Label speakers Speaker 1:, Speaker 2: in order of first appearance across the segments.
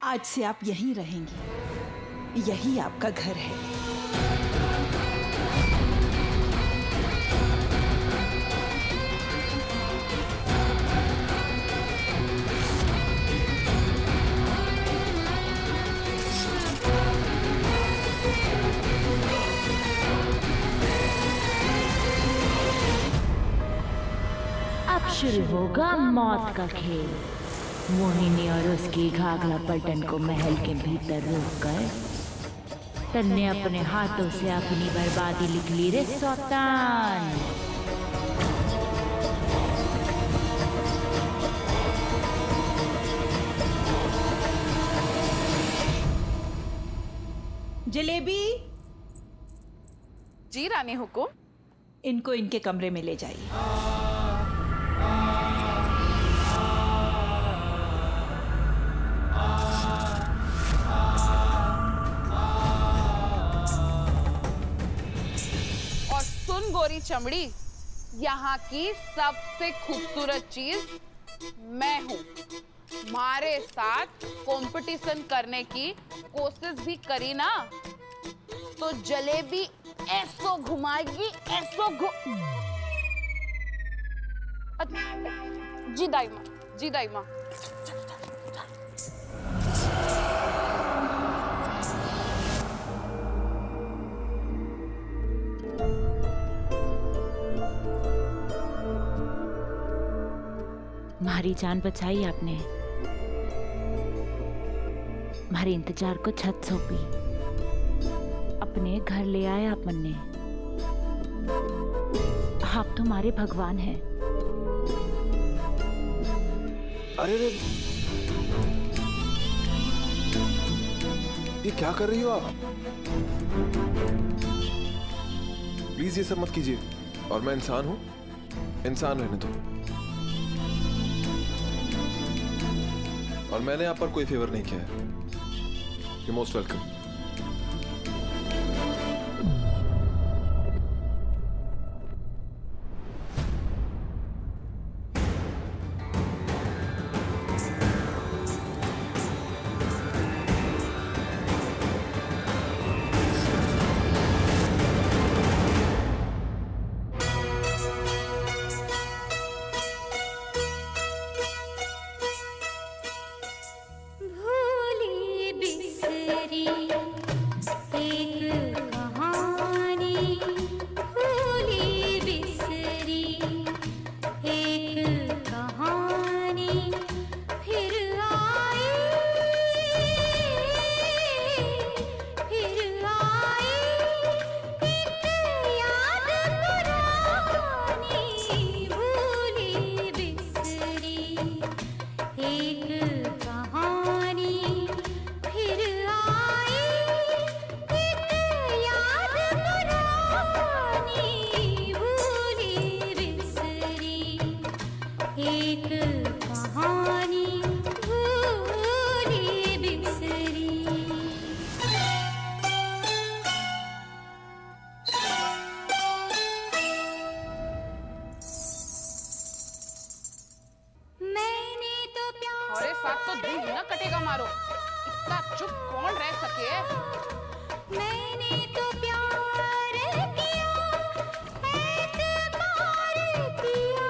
Speaker 1: आज से आप यहीं रहेंगी, यही आपका घर है।
Speaker 2: अब शुरू होगा मौत का खेल। मोहिनी और उसकी घाघरा पलटन को महल के भीतर रोककर तन्ने अपने हाथों से अपनी बर्बादी लिख ली रे सौतान।
Speaker 1: जलेबी,
Speaker 3: जी रानी हुकुम।
Speaker 1: इनको इनके कमरे में ले जाइए।
Speaker 3: और सुन गोरी चमड़ी, यहाँ की सबसे खूबसूरत चीज मैं हूँ। हमारे साथ कंपटीशन करने की कोशिश भी करी ना तो जलेबी ऐसो घुमाएगी, ऐसो जी दाइमा, जी दाइमा।
Speaker 2: हमारी जान बचाई आपने, हमारे इंतजार को छत सौंपी, अपने घर ले आए आप मन्ने। आप तो हमारे भगवान हैं।
Speaker 4: अरे रे, ये क्या कर रही हो आप? प्लीज ये सब मत कीजिए। और मैं इंसान हूं, इंसान रहने दो। और मैंने आप पर कोई फेवर नहीं किया है। You most welcome.
Speaker 3: हमारे साथ तो दिल ही ना कटेगा मारो। इतना चुप कौन रह सके?
Speaker 5: मैंने तो प्यार किया, एतबार किया,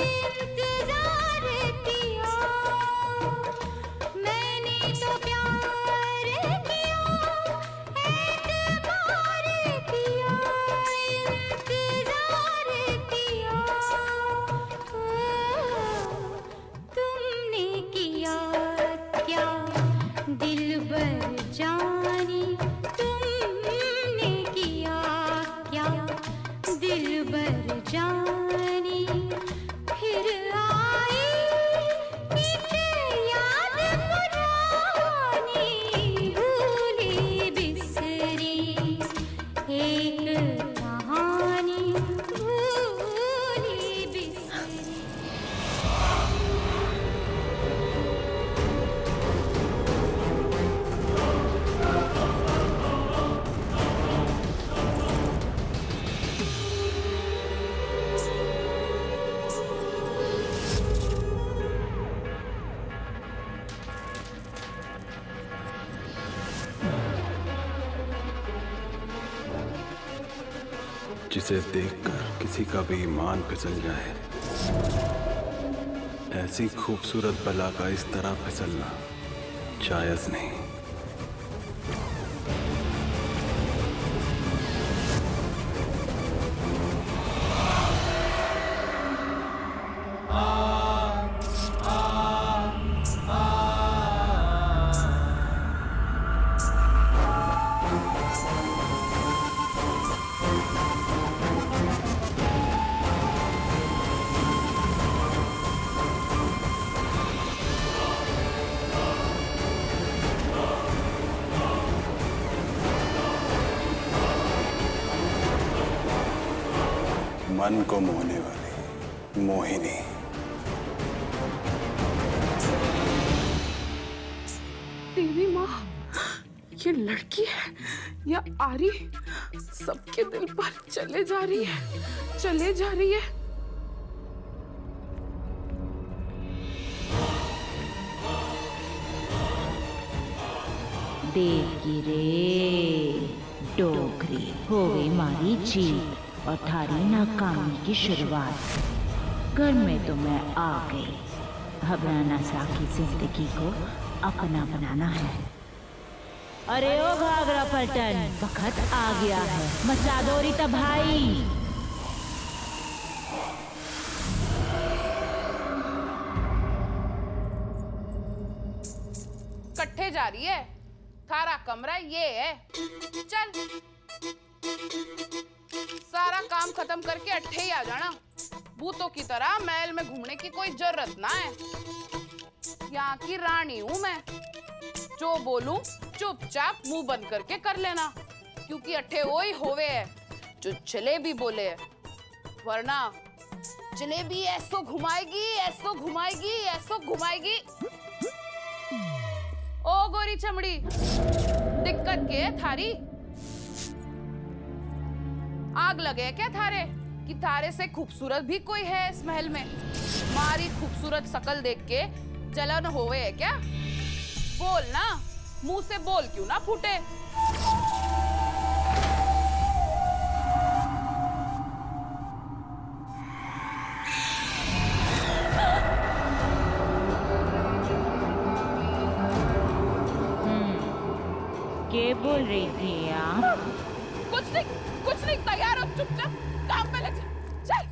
Speaker 5: इंतजार किया। मैंने तो प्यार किया, एतबार किया, इंतजार किया। तुमने किया क्या दिलबर जानी, तुमने
Speaker 6: जिसे देखकर किसी का भी ईमान फिसल जाए, ऐसी खूबसूरत बला का इस तरह फिसलना जायज नहीं। मन को मोहने वाली मोहिनी।
Speaker 3: देवी माँ, ये लड़की है या आरी सबके दिल पर चले जा रही है, चले जा रही है।
Speaker 2: देवकी रे डोगरी हो गई मारी जीत और थारी नाकामी की शुरुआत। घर में तो मैं आ गई, अब राना सा की जिंदगी को अपना बनाना है। अरे ओ घाघरा पलटन, वक्त आ गया है, मचा दो रीता भाई।
Speaker 3: कट्ठे जा रही है, थारा कमरा ये है। चल सारा काम खत्म करके अट्ठे ही आ जाना। भूतों की तरह महल में घूमने की कोई जरूरत ना है। यहाँ की रानी हूं मैं, जो बोलूं चुपचाप मुंह बंद करके कर लेना, क्योंकि अट्ठे वो ही होवे है जो जलेबी बोले है। वरना जलेबी ऐसो घुमाएगी, ऐसो घुमाएगी, ऐसो घुमाएगी। ओ गोरी चमड़ी, दिक्कत क्या है थारी? आग लगे क्या थारे कि थारे से खूबसूरत भी कोई है इस महल में? मारी खूबसूरत शकल देख के जलन होवे है क्या? बोल ना, मुंह से बोल क्यों ना फूटे।
Speaker 2: क्या बोल रही थी आप?
Speaker 3: कुछ नहीं, तैयार हो, चुपचाप काम पे लग जा। चल।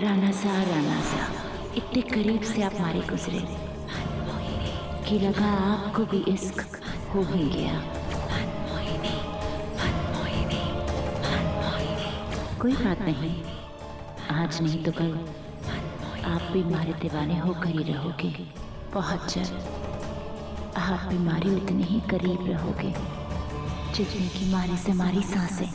Speaker 2: राना सा इतने करीब से आप मारे गुजरे कि लगा आपको भी इश्क हो ही गया। कोई बात नहीं, आज नहीं तो कल आप भी मारे दीवाने होकर ही रहोगे। बहुत जल्द आप भी मारी उतने ही करीब रहोगे जितने की मारी से मारी सांसें।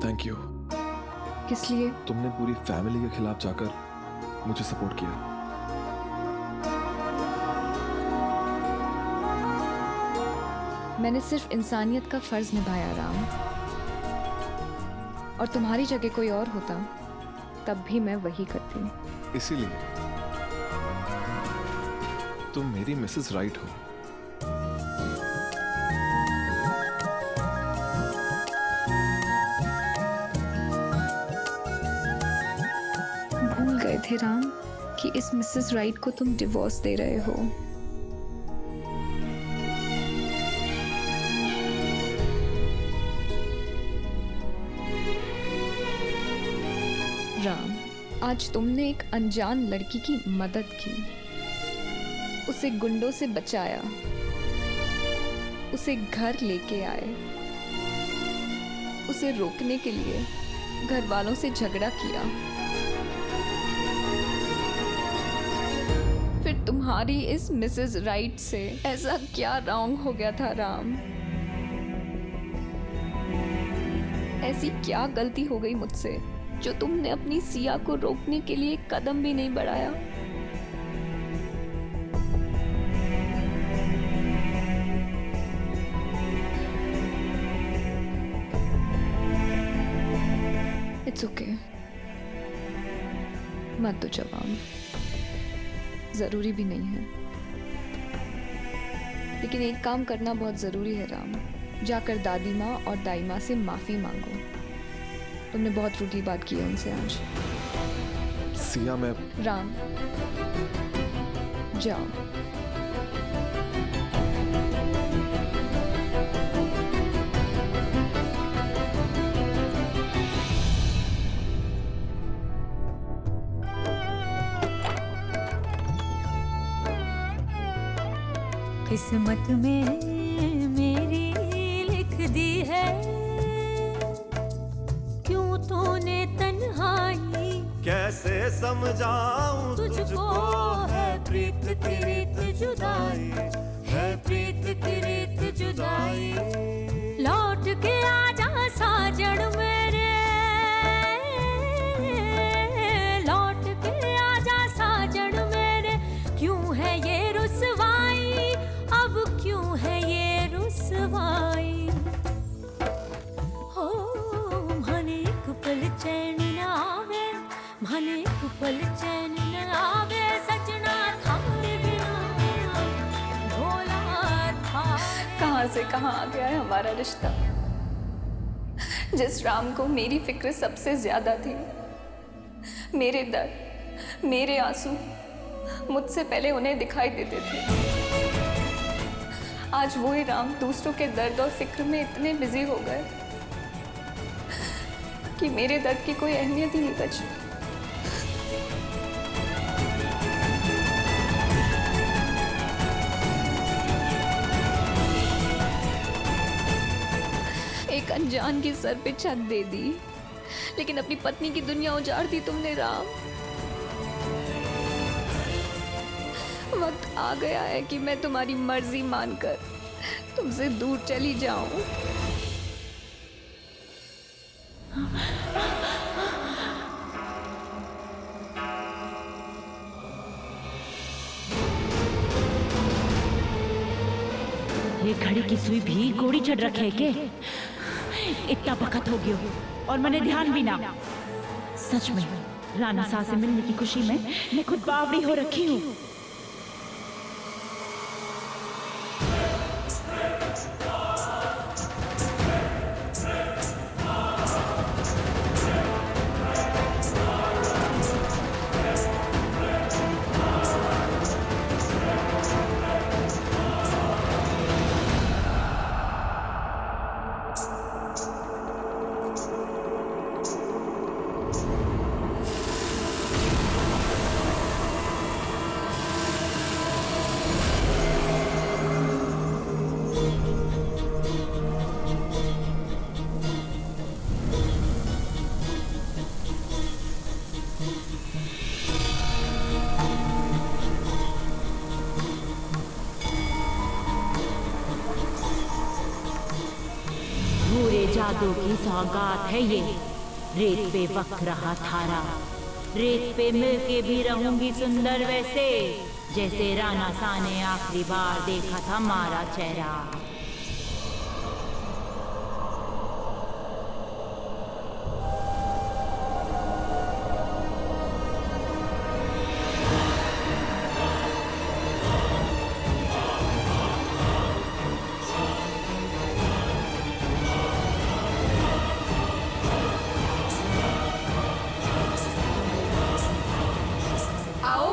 Speaker 4: Thank you.
Speaker 1: किस लिए?
Speaker 4: तुमने पूरी फैमिली के खिलाफ जाकर मुझे सपोर्ट किया।
Speaker 1: मैंने सिर्फ इंसानियत का फर्ज निभाया राम, और तुम्हारी जगह कोई और होता तब भी मैं वही करती।
Speaker 4: इसीलिए तुम मेरी मिसेस राइट हो।
Speaker 1: भूल गए थे राम कि इस मिसेस राइट को तुम डिवोर्स दे रहे हो। राम, आज तुमने एक अनजान लड़की की मदद की, उसे गुंडों से बचाया, उसे घर लेके आए, उसे रोकने के लिए घर वालों से झगड़ा किया। फिर तुम्हारी इस मिसेस राइट से ऐसा क्या रॉन्ग हो गया था राम? ऐसी क्या गलती हो गई मुझसे जो तुमने अपनी सिया को रोकने के लिए कदम भी नहीं बढ़ाया? इट्स ओके, मत दो जवाब, जरूरी भी नहीं है। लेकिन एक काम करना बहुत जरूरी है राम, जाकर दादी माँ और दाई माँ से माफी मांगो। तुमने बहुत रूठी बात की है उनसे आज।
Speaker 4: सिया, मैं
Speaker 1: राम जाओ।
Speaker 5: किस्मत में मेरी लिख दी है, क्यों तूने तन्हाई
Speaker 7: कैसे समझाऊं
Speaker 5: तुझको, है प्रीत की रीत जुदाई, है प्रीत की रीत जुदाई। लौट के आजा साजन मेरे, लौट के आजा साजन मेरे, क्यों है ये रुसवाई, अब क्यों है ये रुसवाई। हो माने एक पल चैन न आवे, माने एक पल चैन न आवे, सजना थारे बिना भोला थारे।
Speaker 1: कहाँ से कहाँ आ गया है हमारा रिश्ता। जिस राम को मेरी फिक्र सबसे ज्यादा थी, मेरे दर्द, मेरे आंसू मुझसे पहले उन्हें दिखाई देते थे, आज वही राम दूसरों के दर्द और फिक्र में इतने बिजी हो गए कि मेरे दर्द की कोई अहमियत ही नहीं बची। एक अनजान की सर पे छत दे दी, लेकिन अपनी पत्नी की दुनिया उजाड़ दी तुमने राम। वक्त आ गया है कि मैं तुम्हारी मर्जी मानकर तुमसे दूर चली जाऊं।
Speaker 2: ये घड़ी की सुई भी गोड़ी चढ़ रखे के, इतना वक्त हो गयो और मैंने ध्यान भी ना। सच में राना सा से मिलने की खुशी में मैं खुद बावड़ी हो रखी हूँ। जादू की सौगात है ये, रेत पे वक्त रहा थारा, रेत पे मिलके भी रहूंगी सुंदर वैसे, जैसे राना सा ने आखिरी बार देखा था हमारा चेहरा।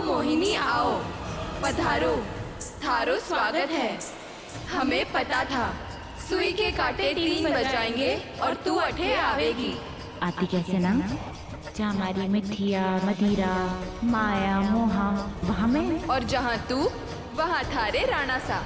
Speaker 8: मोहिनी आओ, पधारो, थारो स्वागत है। हमें पता था सुई के कांटे 3 बजाएंगे और तू 8 आवेगी।
Speaker 2: आती कैसे ना, चामारी मिठिया मदिरा माया मोहा वहाँ में,
Speaker 8: और जहाँ तू वहाँ थारे राणा सा।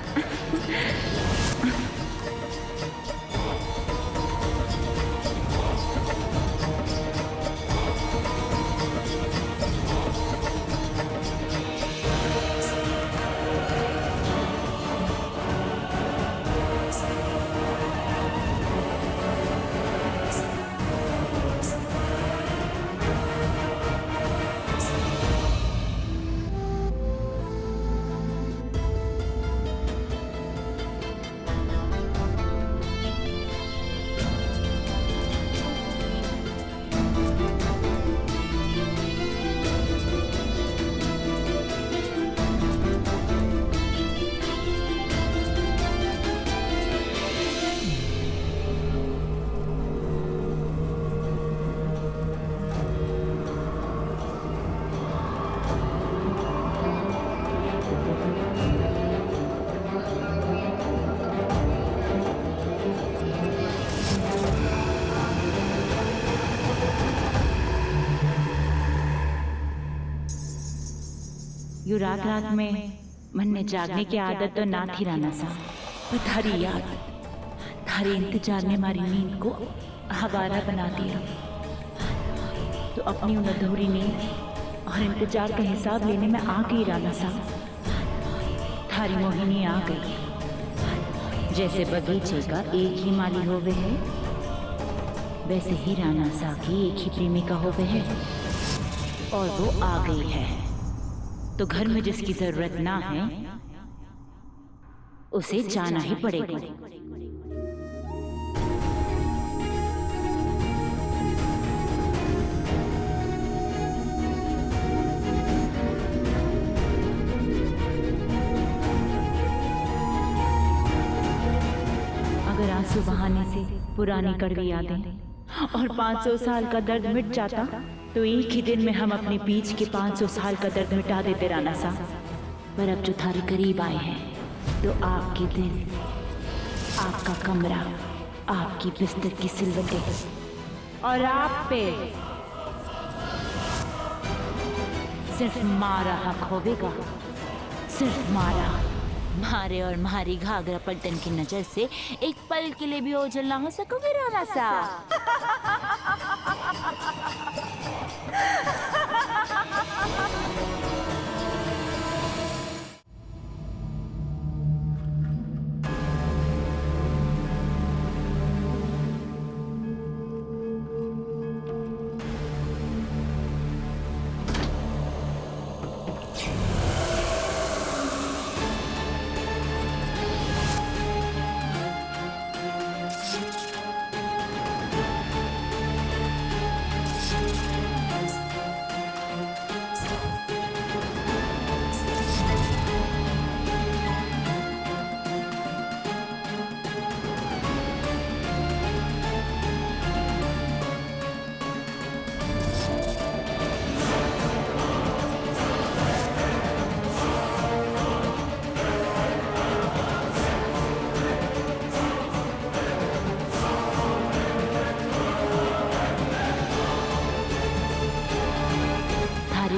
Speaker 2: यू रात रात में मन में जागने की आदत तो ना थी राना सा, पर थारी याद, थारे इंतजार ने हमारी नींद को हवारा बना दिया। तो अपनी उन अधूरी नींद और इंतजार का हिसाब लेने में आ गई राना सा। थारी मोहिनी आ गई। जैसे बगीचे का एक ही माली होवे है, वैसे ही राना सा की एक ही प्रेमिका होवे है, और वो आ गई है। तो घर में जिसकी जरूरत ना है उसे जाना ही पड़ेगा। अगर आंसू बहाने से पुरानी कड़वी यादें और 500 साल का दर्द मिट जाता, तो एक ही दिन में हम अपने बीच के 500 साल का दर्द मिटा देते राना सा। पर अब जो थारे करीब आए हैं, तो आपके दिल, आपका कमरा, आपकी बिस्तर की सिलवटें और आप पे सिर्फ मारा हक होवेगा, सिर्फ मारा। मारे और मारी घाघरा पलटन की नजर से एक पल के लिए भी ओझल ना हो सकोगे राना सा।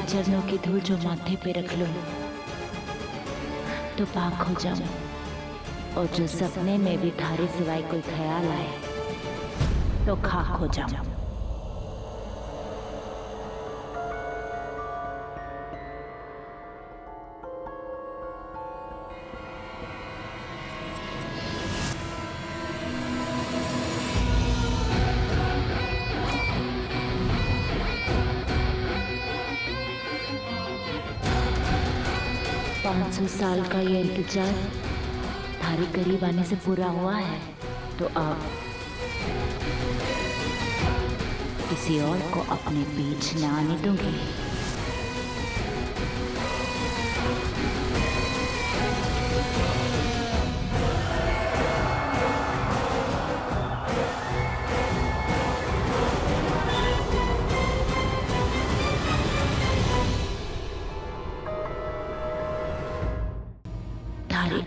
Speaker 2: चरणों की धूल जो माथे पे रख लो तो पाक हो जाऊं, और जो सपने में भी थारे सिवाय कोई ख्याल आए तो खाक हो जाऊं। 500 साल का ये इंतजार थारे करीब आने से पूरा हुआ है, तो अब किसी और को अपने बीच न आने दूंगी।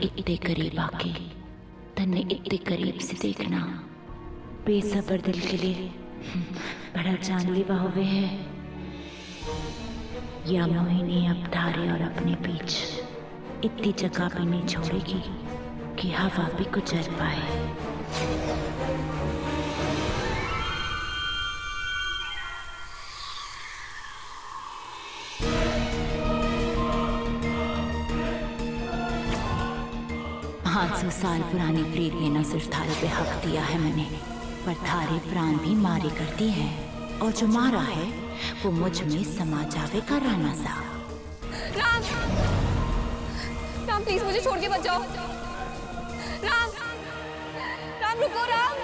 Speaker 2: इतने करीब आके तन्ने इतने करीब से देखना बेसब्र दिल के लिए बड़ा जानलेवा हुए है। या मोहिनी अब थारे और अपने बीच इतनी जगह भी नहीं छोड़ेगी कि हवा भी गुजर पाए। सौ साल पुरानी प्रीत ने न सिर्फ थारे पे हक दिया है मैंने, पर थारे प्राण भी मारे करती है, और जो मारा है वो मुझ में समा जावेगा राना सा।
Speaker 1: राम, राम प्लीज मुझे छोड़ के मत जाओ। राम, राम रुको राम।